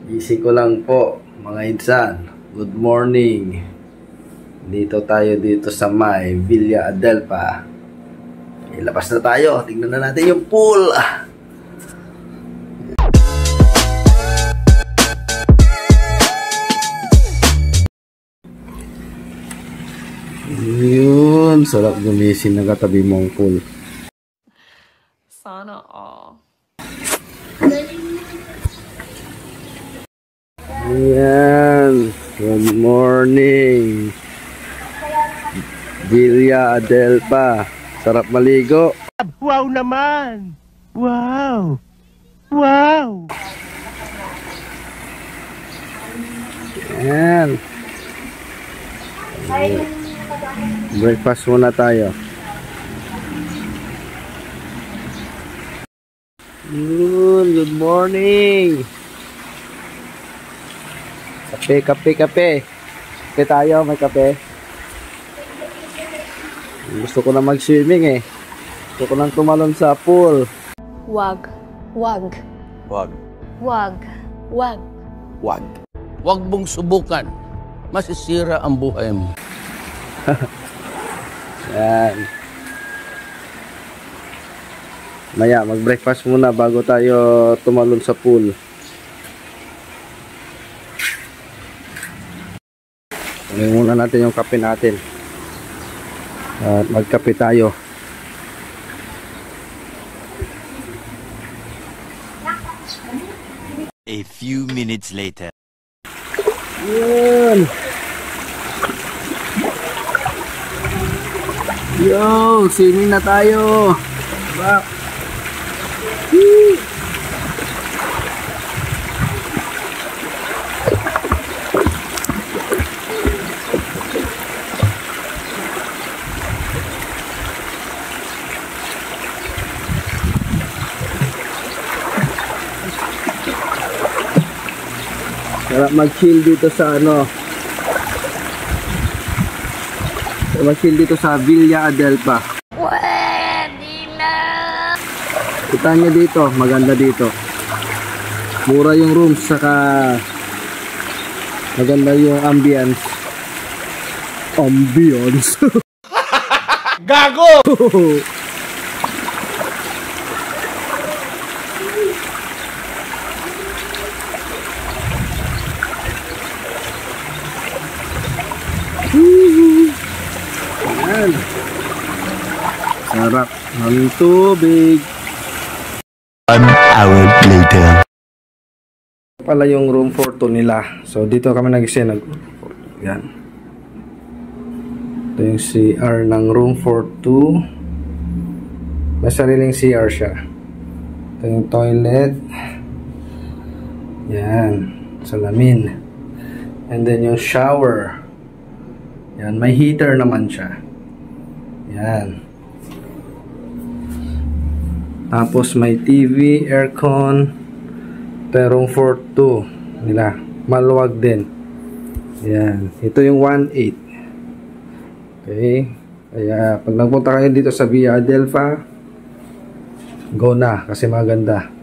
Gising ko lang po, mga insan. Good morning. Dito tayo sa may Villa Adelpa. Ilabas na tayo. Tingnan na natin yung pool. Yun, sarap gumising na katabi mong pool. Sana all. Ayan, good morning. Villa Adelpa. Sarap maligo. Wow naman! Wow! Wow! Ayan. Breakfast muna tayo. Yun, good morning. Kape. Kape tayo, may kape. Gusto ko na mag-swimming eh. Gusto ko nang tumalon sa pool. Wag. Wag mong subukan. Masisira ang buhay mo. Yan. Maya, mag-breakfast muna bago tayo tumalon sa pool. Kunin muna natin yung kape natin. At magkape tayo. A few minutes later. Yun. Yo, swimming na tayo. Diba? Sarap mag-chill dito sa mag-chill dito sa Villa Adelpa. Pwede na! Kita nyo dito, maganda dito. Mura yung rooms, saka maganda yung ambience. Gago! Ayan. Sarap ng tubig. 1 hour later. Pala yung room 4 nila. So dito kami nag-stay. Yan. Ito yung CR ng room 42. May sariling CR siya. Ito yung toilet. Yan. Salamin. And then yung shower. Yan. May heater naman siya. Yan. Tapos may TV, aircon. Pero room 42 nila. Maluwag din. Yan. Ito yung 1.8. Okay. Kaya pag nagpunta kayo dito sa Villa Adelpa, go na kasi maganda.